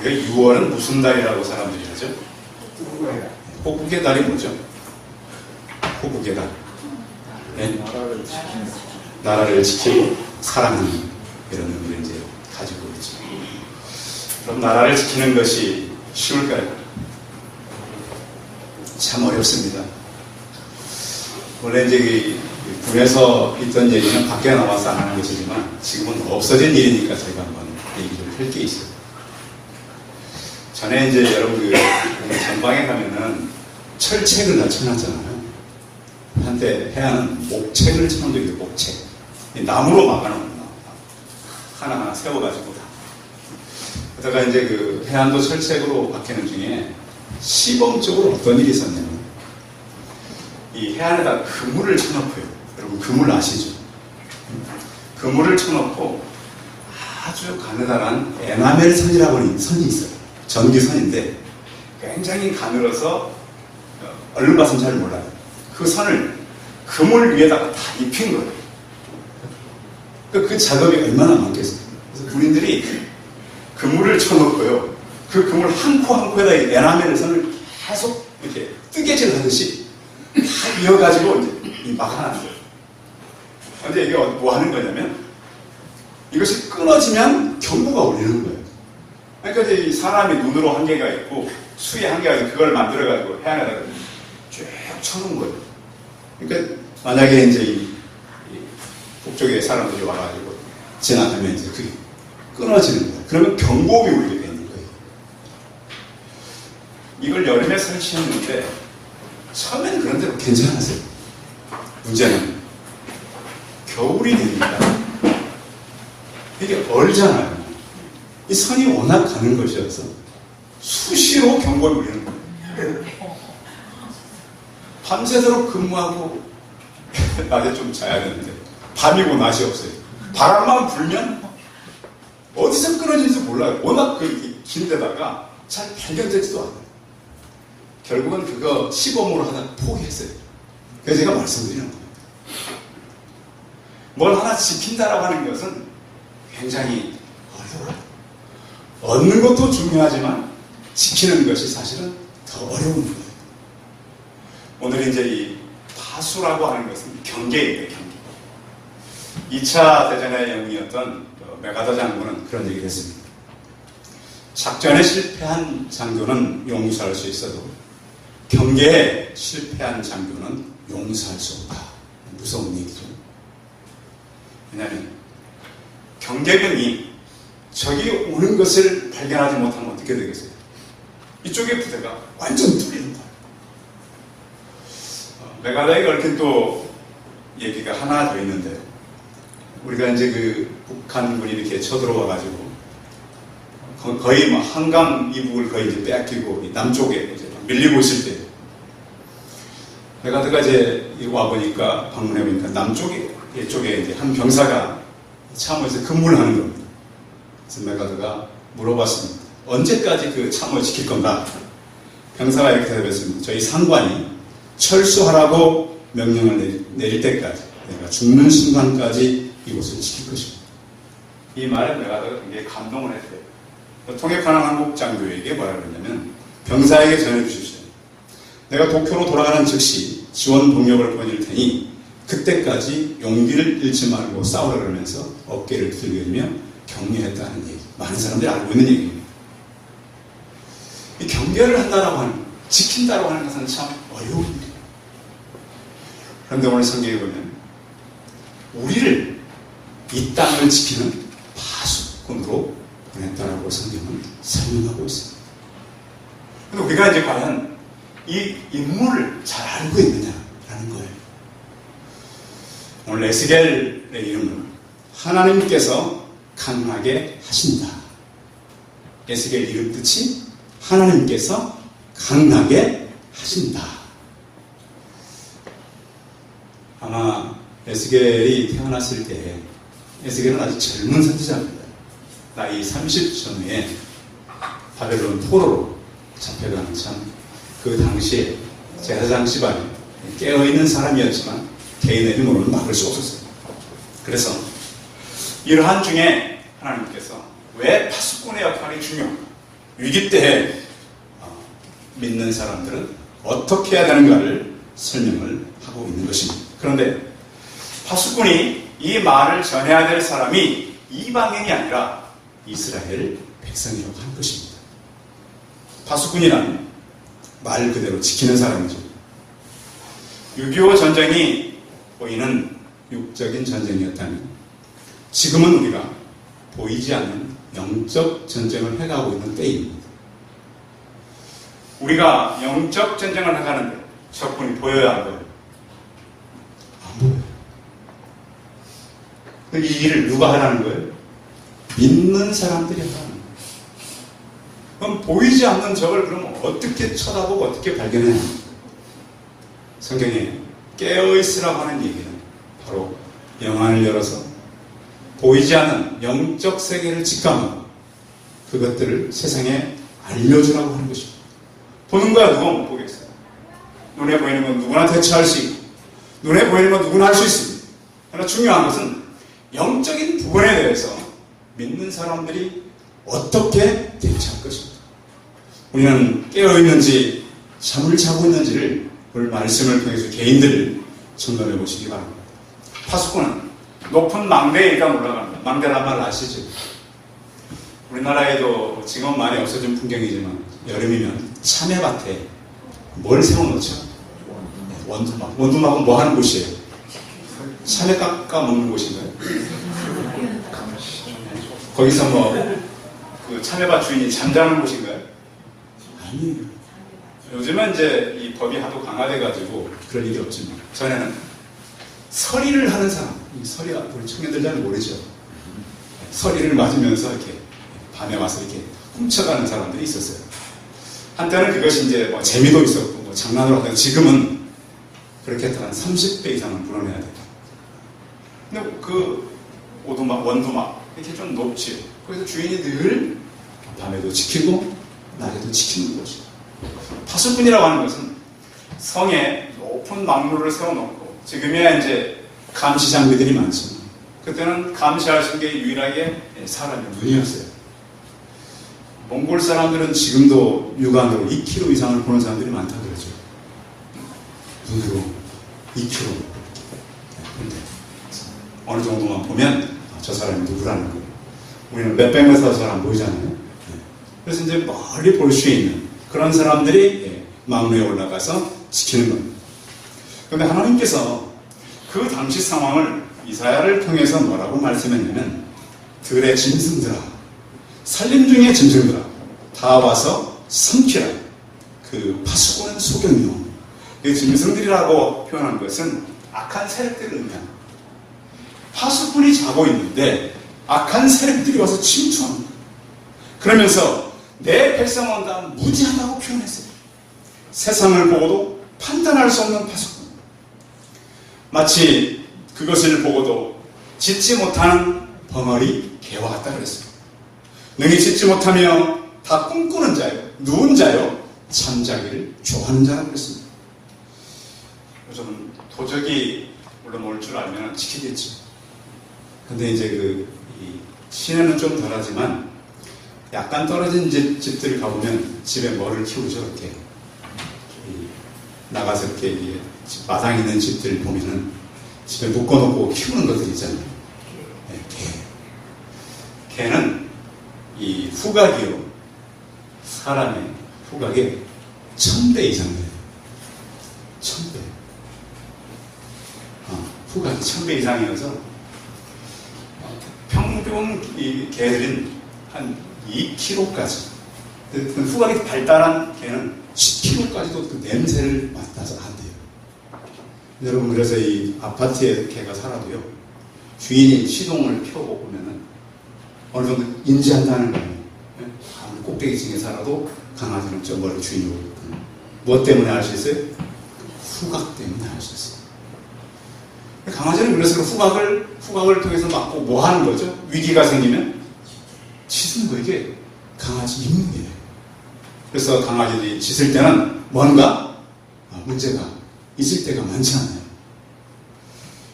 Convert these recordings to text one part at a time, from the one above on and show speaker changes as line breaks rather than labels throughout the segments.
우리가 6월은 무슨 달이라고 사람들이 하죠? 호국의 달이 뭐죠? 호국의 달. 네? 나라를 지키고 사랑하는 이런 의미를 이제 가지고 있죠. 그럼 나라를 지키는 것이 쉬울까요? 참 어렵습니다. 원래 이제 군에서 있던 얘기는 밖에 나와서 안 하는 것이지만 지금은 없어진 일이니까 저희가 한번 얘기를 할 게 있어요. 전에 이제 여러분 전방에 가면은 철책을 다 쳐놨잖아요. 한때 해안은 목책을 쳐놓은 적이 있어요. 목책. 나무로 막아놓은 거. 하나하나 세워가지고 다. 그러다가 이제 그 해안도 철책으로 바뀌는 중에 시범적으로 어떤 일이 있었냐면 이 해안에다 그물을 쳐놓고요. 여러분 그물 아시죠? 그물을 쳐놓고 아주 가느다란 에나멜 선이라고 하는 선이 있어요. 전기선인데 굉장히 가늘어서 얼른 봐서는 잘 몰라요. 그 선을 그물 위에다가 다 입힌 거예요. 그 작업이 얼마나 많겠어요. 그래서 군인들이 그물을 쳐놓고요. 그 그물 한 코 한 코에다 에나멜 선을 계속 이렇게 뜨개질 하듯이 다 이어가지고 이제 막아놨어요. 근데 이게 뭐 하는 거냐면 이것이 끊어지면 경보가 울리는 거예요. 그러니까 이제 이 사람이 눈으로 한계가 있고 수에 한계가 있고 그걸 만들어가지고 해안에다가 쭉 쳐놓은 거예요. 그러니까 만약에 이제 이 북쪽에 사람들이 와가지고 지나가면 이제 그게 끊어지는 거예요. 그러면 경보음이 울리게 되는 거예요. 이걸 여름에 설치했는데 처음에는 그런 대로 괜찮았어요. 문제는 겨울이 됩니다. 이게 얼잖아요. 이 선이 워낙 가는 것이어서 수시로 경보를 울리는 거예요. 밤새도록 근무하고 낮에 좀 자야 되는데 밤이고 낮이 없어요. 바람만 불면 어디서 끊어지는지 몰라요. 워낙 긴 데다가 잘 발견되지도 않아요. 결국은 그거 시범으로 하다가 포기했어요. 그래서 제가 말씀드리는 겁니다. 뭘 하나 지킨다라고 하는 것은 굉장히 어려워요. 얻는 것도 중요하지만 지키는 것이 사실은 더 어려운 거예요. 오늘 이제 이 파수라고 하는 것은 경계예요. 경계. 2차 대전의 영웅이었던 메가더 장군은 그런 얘기를 했습니다. 작전에 실패한 장교는 용서할 수 있어도 경계에 실패한 장교는 용서할 수 없다. 무서운 얘기죠. 왜냐하면 경계병이 적이 오는 것을 발견하지 못하면 어떻게 되겠어요? 이쪽의 부대가 완전 뚫리는 거예요. 메가더에 얽힌 또 얘기가 하나 더 있는데 우리가 이제 그 북한군이 이렇게 쳐들어와가지고 거의 뭐 한강 이북을 거의 이제 빼앗기고 남쪽에 이제 밀리고 있을 때 메가더가 이제 와보니까 방문해보니까 남쪽에 이쪽에 이제 한 병사가 참호에서 근무를 하는 겁니다. 그래서 메가더가 물어봤습니다. 언제까지 그 참호를 지킬 건가? 병사가 이렇게 대답했습니다. 저희 상관이 철수하라고 명령을 내릴 때까지 내가 죽는 순간까지 이곳을 지킬 것입니다. 이 말에 메가더가 굉장히 감동을 했어요. 통역하는 한국 장교에게 뭐라 그러냐면 병사에게 전해주십시오. 내가 도쿄로 돌아가는 즉시 지원 동력을 보낼 테니 그때까지 용기를 잃지 말고 싸우라 그러면서 어깨를 들이며 격려했다는 얘기. 많은 사람들이 알고 있는 얘기입니다. 이 경계를 한다라고 하는, 지킨다라고 하는 것은 참 어려운 일이에요. 그런데 오늘 성경에 보면 우리를 이 땅을 지키는 파수꾼으로 보냈다라고 성경은 설명하고 있습니다. 근데 우리가 이제 과연 이 인물을 잘 알고 있느냐라는 거예요. 오늘 에스겔의 이름은 하나님께서 강하게 하신다. 에스겔 이름 뜻이 하나님께서 강하게 하신다. 아마 에스겔이 태어났을 때 에스겔은 아주 젊은 선지자입니다. 나이 30 전후에 바벨론 포로로 잡혀가는 참 그 당시에 제사장 집안에 깨어있는 사람이었지만 개인의 힘으로는 막을 수 없었어요. 그래서 이러한 중에 하나님께서 왜 파수꾼의 역할이 중요한가? 위기 때 믿는 사람들은 어떻게 해야 되는가를 설명을 하고 있는 것입니다. 그런데 파수꾼이 이 말을 전해야 될 사람이 이방인이 아니라 이스라엘 백성이라고 하는 것입니다. 파수꾼이란 말 그대로 지키는 사람이죠. 6.25 전쟁이 보이는 육적인 전쟁이었다면 지금은 우리가 보이지 않는 영적 전쟁을 해가고 있는 때입니다. 우리가 영적 전쟁을 해가는데 적군이 보여야 할 거예요. 안 보여요. 이 일을 누가 하라는 거예요? 믿는 사람들이 하라는 거예요. 그럼 보이지 않는 적을 그럼 어떻게 쳐다보고 어떻게 발견해야 합니까? 성경에 깨어있으라고 하는 얘기는 바로 영안을 열어서 보이지 않는 영적 세계를 직감하고 그것들을 세상에 알려주라고 하는 것입니다. 보는 거야 누가 못 보겠어요. 눈에 보이는 건 누구나 대처할 수 있고 눈에 보이는 건 누구나 할 수 있습니다. 그러나 중요한 것은 영적인 부분에 대해서 믿는 사람들이 어떻게 대처할 것입니다. 우리는 깨어있는지 잠을 자고 있는지를 오늘 말씀을 통해서 개인들을 점검해 보시기 바랍니다. 파수꾼은 높은 망대에 일단 올라갑니다. 망대란 말 아시죠? 우리나라에도 지금 많이 없어진 풍경이지만 여름이면 참외밭에 뭘 세워놓죠? 원두막. 원두막은 뭐 하는 곳이에요? 참외 깎아 먹는 곳인가요? 거기서 뭐 그 참외밭 주인이 잠자는 곳인가요? 아니에요. 요즘은 이제 이 법이 하도 강화돼가지고 그럴 일이 없지만 전에는 서리를 하는 사람, 이 서리가 우리 청년들 잘 모르죠. 서리를 맞으면서 이렇게 밤에 와서 이렇게 훔쳐가는 사람들이 있었어요. 한때는 그것이 이제 뭐 재미도 있었고 뭐 장난으로 하던 지금은 그렇게 했다가 30배 이상은 불어내야 돼요. 근데 그 오두막, 원두막 이렇게 좀 높지요. 그래서 주인이 늘 밤에도 지키고 낮에도 지키는 곳이에요. 파수꾼이라고 하는 것은 성에 높은 망루를 세워놓고 지금이야 이제 감시 장비들이 많지만 그때는 감시할 수 있는 게 유일하게 사람의 눈이었어요. 몽골 사람들은 지금도 육안으로 2km 이상을 보는 사람들이 많다고 그러죠. 눈으로 2km. 그런데 어느 정도만 보면 저 사람이 누구라는 거예요. 우리는 몇백 미터 잘 안 보이잖아요. 그래서 이제 멀리 볼 수 있는 그런 사람들이 망루에 올라가서 지키는 겁니다. 그런데 하나님께서 그 당시 상황을 이사야를 통해서 뭐라고 말씀했냐면 들의 짐승들아, 살림 중의 짐승들아, 다 와서 삼키라. 그 파수꾼은 소경이요. 이 짐승들이라고 표현한 것은 악한 세력들을 의미합니다. 파수꾼이 자고 있는데 악한 세력들이 와서 침투합니다. 그러면서 내 백성은 다 무지하다고 표현했어요. 세상을 보고도 판단할 수 없는 파수꾼. 마치 그것을 보고도 짓지 못하는 벙어리 개와 같다 그랬어요. 능히 짓지 못하며 다 꿈꾸는 자요, 누운 자요, 잠자기를 좋아하는 자라고 그랬습니다. 요즘은 도적이 물론 올 줄 알면 지키겠죠. 근데 이제 이 시내는 좀 덜하지만 약간 떨어진 집들 가보면 집에 뭐를 키우죠. 이렇게 나가서 이렇게 마당 있는 집들 보면은 집에 묶어놓고 키우는 것들 있잖아요. 네, 개. 개는 이 후각이요. 사람의 후각에 1000배 이상 돼요. 1000배. 후각이 1000배 이상이어서 평균 이 개들은 한 2kg까지. 그 후각이 발달한 개는 10kg까지도 그 냄새를 맡아서 안 돼요. 여러분, 그래서 이 아파트에 개가 살아도요, 주인이 시동을 켜고 보면은 어느 정도 인지한다는 거예요. 아무리 꼭대기층에 살아도 강아지는 저 멀리 주인이 오거든요. 무엇 때문에 알 수 있어요? 후각 때문에 알 수 있어요. 강아지는 그래서 후각을 통해서 막고 뭐 하는 거죠? 위기가 생기면 짖는 거. 이게 강아지 임무예요. 그래서 강아지들이 짖을 때는 뭔가 문제가 있을 때가 많지 않아요.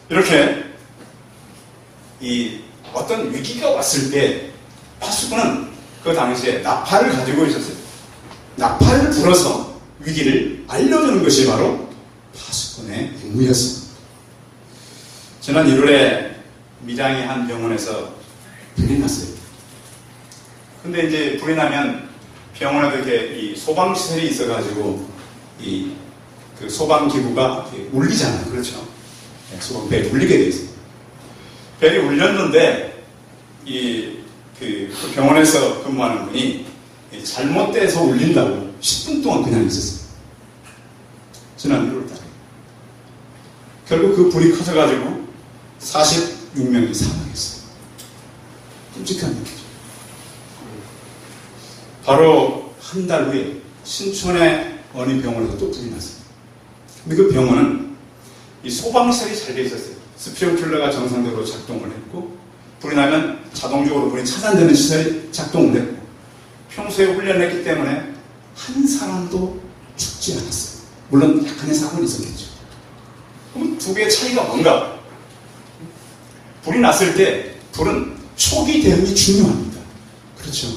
이렇게 이 어떤 위기가 왔을 때 파수꾼은 그 당시에 나팔을 가지고 있었어요. 나팔을 불어서 위기를 알려주는 것이 바로 파수꾼의 임무였습니다. 지난 1월에 밀양의 한 병원에서 불이 났어요. 근데 이제 불이 나면 병원에도 이렇게 이 소방시설이 있어가지고 그 소방기구가 울리잖아요. 그렇죠? 소방벨이 울리게 돼 있어요. 벨이 울렸는데 그 병원에서 근무하는 분이 잘못돼서 울린다고 10분 동안 그냥 있었어요. 지난 1월달에. 결국 그 불이 커져가지고 46명이 사망했어요. 끔찍한 일이죠. 바로 한 달 후에 신촌의 어느 병원에서 또 불이 났어요. 근데 그 병원은 이 소방시설이 잘 돼 있었어요. 스프링클러가 정상적으로 작동을 했고, 불이 나면 자동적으로 불이 차단되는 시설이 작동을 했고, 평소에 훈련했기 때문에 한 사람도 죽지 않았어요. 물론 약간의 사고는 있었겠죠. 그럼 두 개의 차이가 뭔가? 불이 났을 때 불은 초기 대응이 중요합니다. 그렇죠?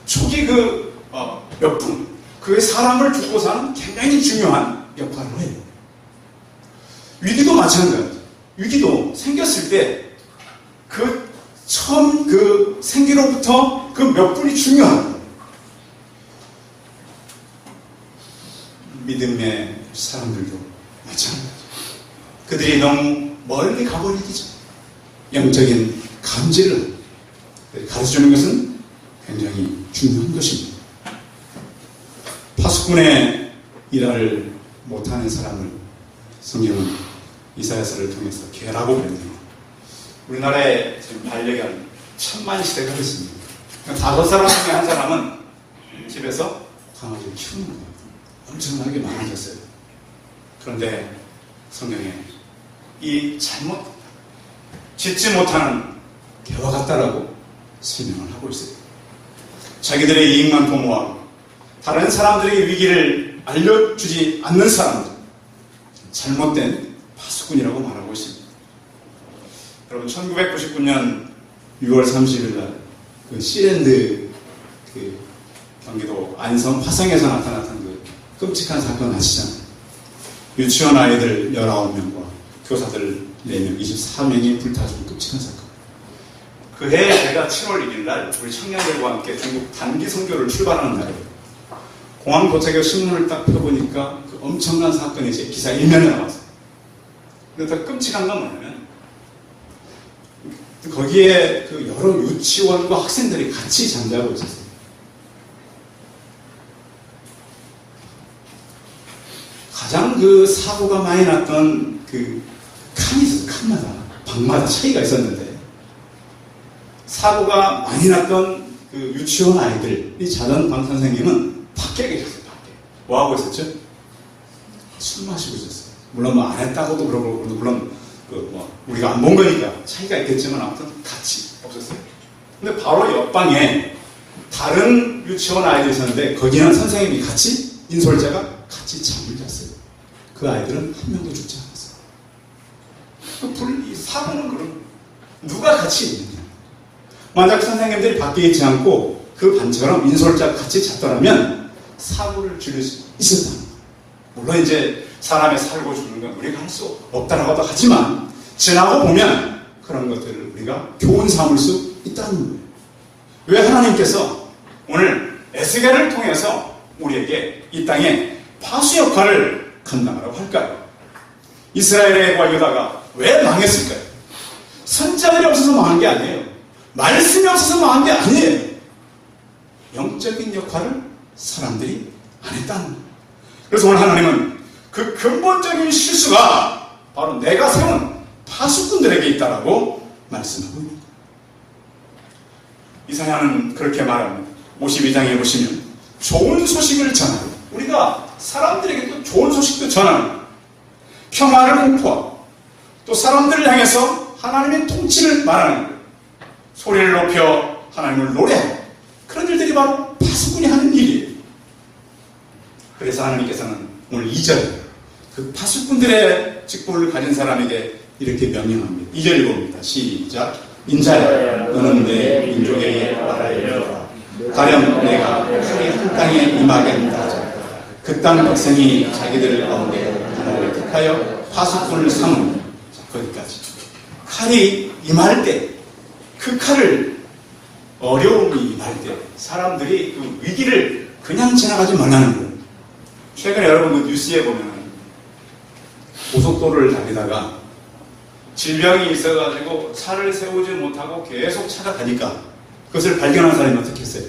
초기 몇 분, 그의 사람을 죽고 사는 굉장히 중요한 역할을 해요. 위기도 마찬가지예요. 위기도 생겼을 때 처음 생기로부터 그 몇 분이 중요합니다. 믿음의 사람들도 마찬가지예요. 그들이 너무 멀리 가버리기 전 영적인 감지를 가르쳐주는 것은 굉장히 중요한 것입니다. 파수꾼의 일을 못하는 사람을 성경은 이사야서를 통해서 개라고 명령합니다. 우리나라에 지금 반려견 1000만 시대가 됐습니다. 5사람 중에 한 사람은 집에서 강아지를 키우는 거예요. 엄청나게 많아졌어요. 그런데 성경에 이 짓지 못하는 개와 같다라고 설명을 하고 있어요. 자기들의 이익만 도모하고 다른 사람들에게 위기를 알려주지 않는 사람들, 잘못된 파수꾼이라고 말하고 있습니다. 여러분, 1999년 6월 30일 날 시랜드 경기도 안성 화성에서 나타났던 그 끔찍한 사건 아시잖아요. 유치원 아이들 19명과 교사들 4명, 24명이 불타죽은 끔찍한 사건. 그 해에 제가 7월 1일 날 우리 청년들과 함께 중국 단기 선교를 출발하는 날이에요. 공항 도착해 신문을 딱 펴보니까 그 엄청난 사건이 제 기사 1면에 나왔어요. 근데 더 끔찍한 건 뭐냐면 거기에 그 여러 유치원과 학생들이 같이 잠자고 있었어요. 가장 사고가 많이 났던 칸이 있었어요. 칸마다, 방마다 차이가 있었는데 사고가 많이 났던 유치원 아이들이 자던 방 선생님은 밖에 계셨어요. 밖에. 뭐 하고 있었죠? 술 마시고 있었어요. 물론 안 했다고도 그러고, 물론 우리가 안 본 거니까 차이가 있겠지만 아무튼 같이 없었어요. 근데 바로 옆방에 다른 유치원 아이들이 있었는데 거기는 선생님이 같이, 인솔자가 같이 잠을 잤어요. 그 아이들은 한 명도 죽지 않았어요. 이 사고는 그럼 누가 같이 있느냐? 만약 선생님들이 밖에 있지 않고 그 반처럼 인솔자가 같이 잤더라면 사고를 줄일 수 있었다. 물론 이제 사람의 살고 죽는 건 우리가 할 수 없다라고도 하지만 지나고 보면 그런 것들을 우리가 교훈 삼을 수 있다는 거예요. 왜 하나님께서 오늘 에스겔을 통해서 우리에게 이 땅에 파수 역할을 감당하라고 할까요? 이스라엘과 유다가 왜 망했을까요? 선자들이 없어서 망한 게 아니에요. 말씀이 없어서 망한 게 아니에요. 영적인 역할을 사람들이 안 했다는 거예요. 그래서 오늘 하나님은 그 근본적인 실수가 바로 내가 세운 파수꾼들에게 있다라고 말씀하고 있는 거예요. 이사야는 그렇게 말합니다. 52장에 보시면 좋은 소식을 전하고, 우리가 사람들에게 또 좋은 소식도 전하는, 평화를 공포하고 또 사람들을 향해서 하나님의 통치를 말하는 거예요. 소리를 높여 하나님을 노래하고, 그런 일들이 바로 파수꾼이 하는 일이에요. 그래서 하나님께서는 오늘 2절 그 파수꾼들의 직분을 가진 사람에게 이렇게 명령합니다. 2절 읽어봅니다. 시작. 인자야, 너는 내 민족에게 말하여 가령 내가 칼이 한 땅에 임하게 한다. 그 땅 백성이 자기들 가운데 하나를 택하여 파수꾼을 삼은 거기까지. 칼이 임할 때, 그 칼을 어려움이 임할 때 사람들이 그 위기를 그냥 지나가지 말라는 거예요. 최근에 여러분 그 뉴스에 보면 고속도로를 달리다가 질병이 있어가지고 차를 세우지 못하고 계속 차가 가니까 그것을 발견한 사람이 어떻게 했어요?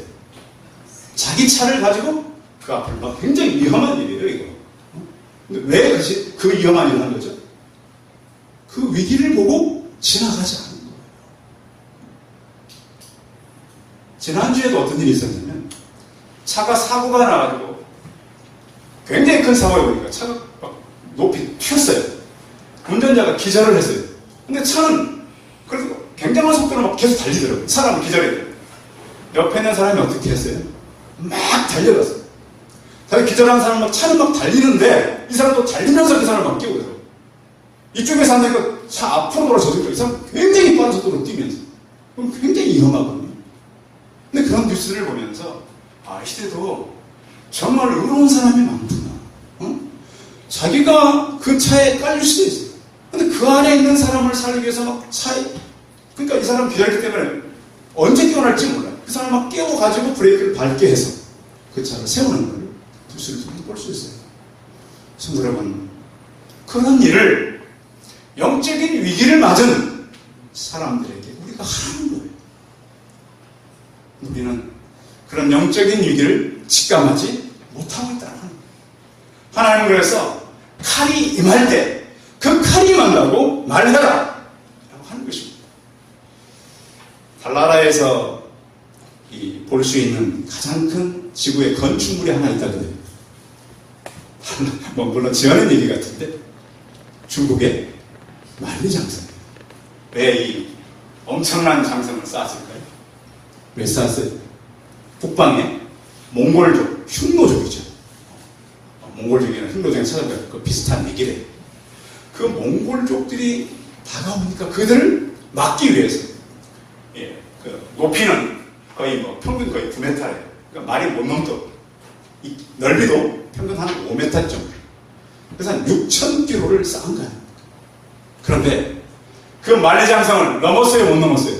자기 차를 가지고 그 앞을 막 굉장히 위험한 일이에요, 이거. 근데 왜 그 위험한 일을 한 거죠? 그 위기를 보고 지나가지 않는 거예요. 지난주에도 어떤 일이 있었냐면 차가 사고가 나가지고 굉장히 큰 사고에 보니까 차가 막 높이 튀었어요. 운전자가 기절을 했어요. 근데 차는 그래서 굉장한 속도로 막 계속 달리더라고요. 사람은 기절해요. 옆에 있는 사람이 어떻게 했어요? 막 달려갔어요. 자기 기절한 사람 막 차는 막 달리는데 이 사람도 달리면서 그 사람을 막 끼고 있어요. 이쪽에서 안 되니까 차 앞으로 돌아 저쪽으로 이 사람 굉장히 빠른 속도로 뛰면서 그럼 굉장히 위험하거든요. 근데 그런 뉴스를 보면서 이 시대도 정말 의로운 사람이 많구나. 자기가 그 차에 깔릴 수도 있어요. 근데 그 안에 있는 사람을 살리기 위해서 막 그러니까 이 사람 기다리기 때문에 언제 깨어날지 몰라요. 그 사람을 막 깨워가지고 브레이크를 밟게 해서 그 차를 세우는 걸 뉴스를 통해 볼 수 있어요. 성도 여러분, 그런 일을 영적인 위기를 맞은 사람들에게 우리가 하는 거예요. 우리는 그런 영적인 위기를 직감하지 못하고 있다는 거예요. 하나님은 그래서 칼이 임할 때 그 칼이 임한다고 말해라 라고 하는 것입니다. 달나라에서 볼 수 있는 가장 큰 지구의 건축물이 하나 있다거든요. 뭐 물론 지어낸 얘기 같은데 중국의 만리장성이에요. 왜 이 엄청난 장성을 쌓았을까요? 왜 쌓았어요? 북방에 몽골족, 흉노족이죠. 몽골족이나 흉노족에 찾아보면 그 비슷한 얘기래요. 그 몽골족들이 다가오니까 그들을 막기 위해서 그 높이는 거의 평균 거의 9m예요. 그러니까 말이 못 넘도록 넓이도 평균 한 5m 정도. 그래서 한 6,000km를 쌓은 거예요. 그런데 그 만리장성을 넘었어요, 못 넘었어요?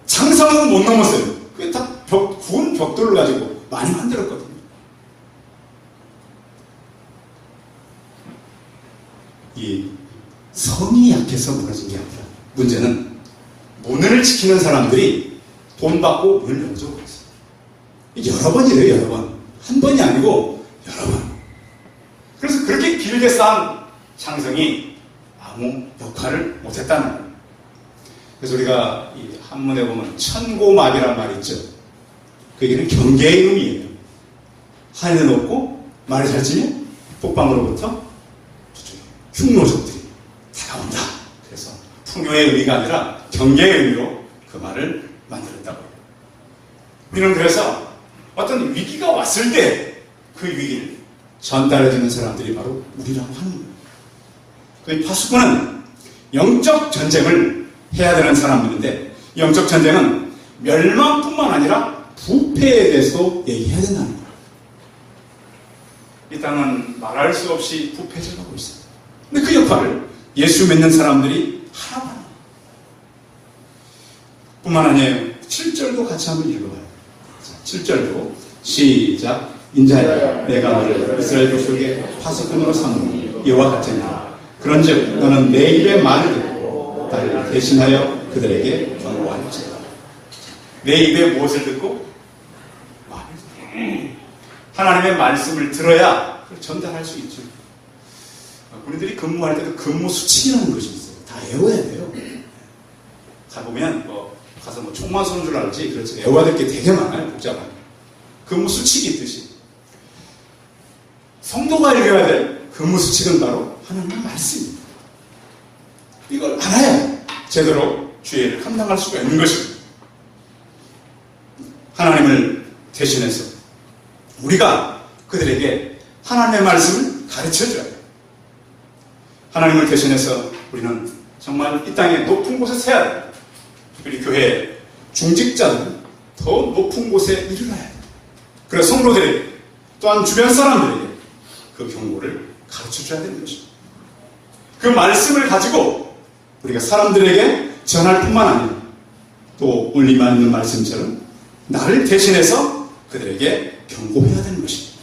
장성은 못 넘었어요. 그게 다 구운 벽돌을 가지고 많이 만들었거든요. 이 성이 약해서 무너진 게 아니라 문제는 문을 지키는 사람들이 돈 받고 문을 열어주고 있어요. 여러 번이래요, 여러 번. 한 번이 아니고 여러 번. 그래서 그렇게 길게 쌓은 장성이 아무 역할을 못했다는 거예요. 그래서 우리가 이 한문에 보면 천고마비란 말이 있죠. 그 얘기는 경계의 의미예요. 하늘에 놓고 말을 잘 치면 북방으로부터 흉노족들이 다가온다. 그래서 풍요의 의미가 아니라 경계의 의미로 그 말을 만들었다고 해요. 우리는 그래서 어떤 위기가 왔을 때 그 위기를 전달해주는 사람들이 바로 우리라고 하는 거예요. 그 파수꾼은 영적 전쟁을 해야 되는 사람들인데 영적 전쟁은 멸망뿐만 아니라 부패에 대해서도 얘기해야 된다는 거예요. 이 땅은 말할 수 없이 부패져가고 있어요. 근데 그 역할을 예수 믿는 사람들이 하라고 하는 거예요. 뿐만 아니에요. 7절도 같이 한번 읽어봐요. 7절도 시작. 인자야 내가 너를 이스라엘 족속의 파수꾼으로 삼은 이와 같으니라. 그런즉 너는 내 입의 말을 듣고 나를 대신하여 그들에게 경고할지어다. 내 입에 무엇을 듣고? 말을 듣고. 하나님의 말씀을 들어야 그걸 전달할 수 있죠. 우리들이 근무할 때도 근무 수칙이라는 것이 있어요. 다 외워야 돼요. 가보면 가서 총만 쏘는 줄 알지. 그렇죠. 외워야 될 게 되게 많아요. 복잡한. 근무 수칙이 있듯이. 성도가 읽어야 될 근무 수칙은 바로 하나님의 말씀입니다. 이걸 알아야 제대로 주의를 감당할 수가 있는 것입니다. 하나님을 대신해서 우리가 그들에게 하나님의 말씀을 가르쳐줘야 해요. 하나님을 대신해서 우리는 정말 이 땅의 높은 곳에 서야 돼요. 우리 교회 중직자들은 더 높은 곳에 이르러야 돼. 그래서 성도들에게 또한 주변 사람들에게 그 경고를 가르쳐줘야 되는 것입니다. 그 말씀을 가지고 우리가 사람들에게 전할 뿐만 아니라 또 울리만 있는 말씀처럼 나를 대신해서 그들에게 경고해야 되는 것입니다.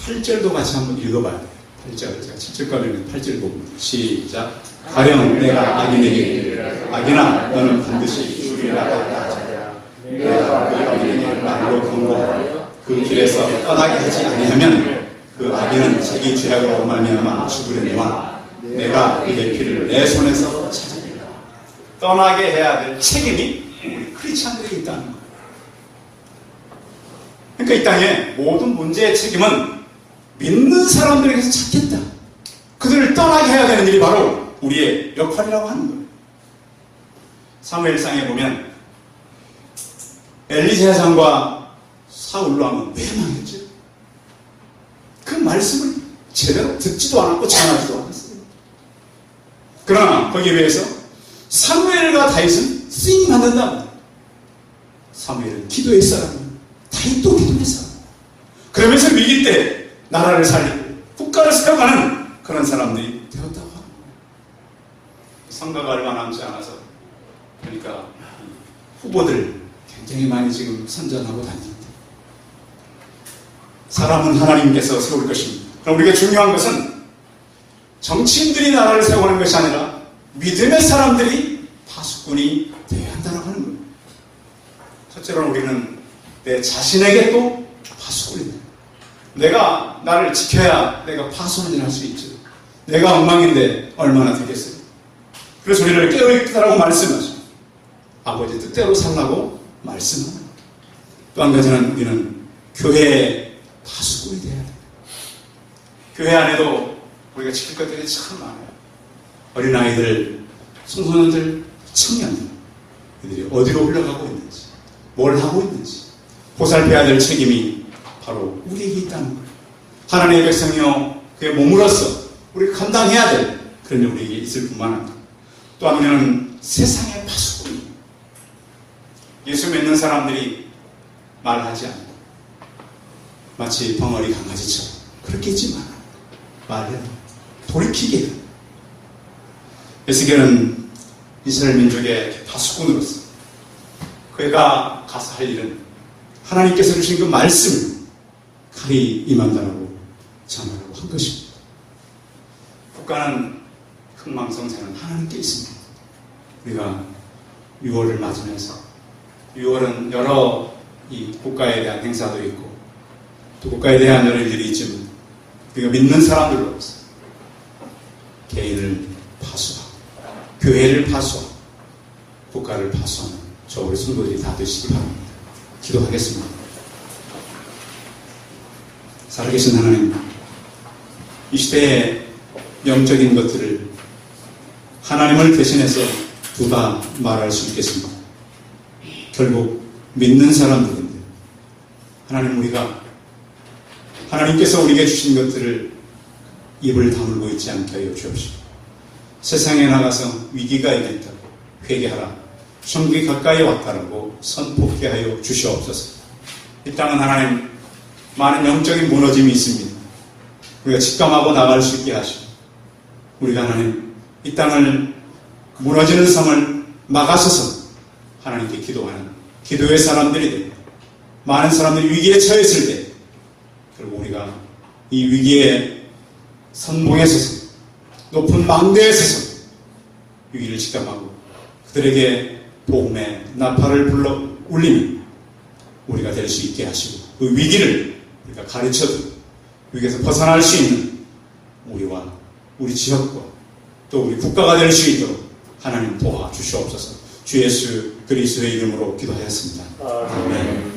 8절도 같이 한번 읽어봐야 돼요. 8절, 제가 7절까지는 8절 보고 시작. 가령 내가 악인에게 이르기를 악인아 너는 반드시 죽으리라 하자. 내가 그 악인에게 말로 경고하여 그 길에서 떠나게 하지 아니하면 그 악인은 자기 죄악으로 말미암아 죽으려니와 내가 그의 피를 내 손에서 찾으리라. 떠나게 해야 될 책임이 우리 크리스찬들에게 있다는 거예요. 그러니까 이 땅에 모든 문제의 책임은 믿는 사람들에게서 찾겠다. 그들을 떠나게 해야 되는 일이 바로 우리의 역할이라고 하는 거예요. 사무엘상에 보면 엘리 제사장과 사울로 하면 왜 망했죠? 그 말씀을 제대로 듣지도 않았고 전하지도 않았어요. 그러나 거기에 비해서 사무엘과 다윗은 쓰임 받는다. 사무엘은 기도의 사람이고 다윗도 기도의 사람. 그러면서 위기 때 나라를 살리고 국가를 세워가는 그런 사람들이 되었다고 합니다. 선거가 얼마 남지 않아서 그러니까 후보들 굉장히 많이 지금 선전하고 다닙니다. 사람은 하나님께서 세울 것입니다. 그럼 우리가 중요한 것은 정치인들이 나라를 세우는 것이 아니라 믿음의 사람들이 파수꾼이 되어야 한다고 하는 거예요. 첫째로 우리는 내 자신에게 또 파수꾼이 돼요. 내가 나를 지켜야 내가 파수꾼을 할 수 있죠. 내가 엉망인데 얼마나 되겠어요. 그래서 우리를 깨어있다라고 말씀하죠. 아버지 뜻대로 살라고 말씀합니다. 또 한 가지는 우리는 교회의 파수꾼이 돼야 돼요. 교회 안에도 우리가 지킬 것들이 참 많아요. 어린아이들, 청소년들, 청년들, 이들이 어디로 흘러가고 있는지, 뭘 하고 있는지 보살펴야 될 책임이 바로 우리에게 있다는 거예요. 하나님의 백성이요 그의 몸으로서 우리가 감당해야 될 그런 일 우리에게 있을 뿐만 아니라 또한 우리는 세상의 파수꾼이에요. 예수 믿는 사람들이 말하지 않고 마치 벙어리 강아지처럼 그렇게 있지 마라. 말해 돌이키게. 에스겔은 이스라엘 민족의 파수꾼으로서 그가 가서 할 일은 하나님께서 주신 그 말씀을 칼이 임한다라고 전하라고 한 것입니다. 국가는 흥망성쇠는 하나님께 있습니다. 우리가 6월을 맞으면서 6월은 여러 이 국가에 대한 행사도 있고 또 국가에 대한 여러 일들이 있지만 우리가 믿는 사람들로서 개인을 파수하고 교회를 파수하고 국가를 파수하는 저 우리 성도들이 다 되시기 바랍니다. 기도하겠습니다. 살아계신 하나님, 이 시대의 영적인 것들을 하나님을 대신해서 누가 말할 수 있겠습니까? 결국 믿는 사람들인데 하나님, 우리가 하나님께서 우리에게 주신 것들을 입을 다물고 있지 않게 하여 주옵시고 세상에 나가서 위기가 있겠다고 회개하라, 천국이 가까이 왔다라고 선포케 하여 주시옵소서. 이 땅은 하나님 많은 영적인 무너짐이 있습니다. 우리가 직감하고 나갈 수 있게 하시고 우리가 하나님 이 땅을 무너지는 성을 막아서서 하나님께 기도하는 기도의 사람들이 되고 많은 사람들이 위기에 처했을 때 결국 우리가 이 위기의 선봉에 서서 높은 망대에 서서 위기를 직감하고 그들에게 복음의 나팔을 불러 울리는 우리가 될 수 있게 하시고 그 위기를 우리가 가르쳐도 위기에서 벗어날 수 있는 우리와 우리 지역과 또 우리 국가가 될 수 있도록 하나님 도와주시옵소서. 주 예수 그리스도의 이름으로 기도하였습니다. 아멘.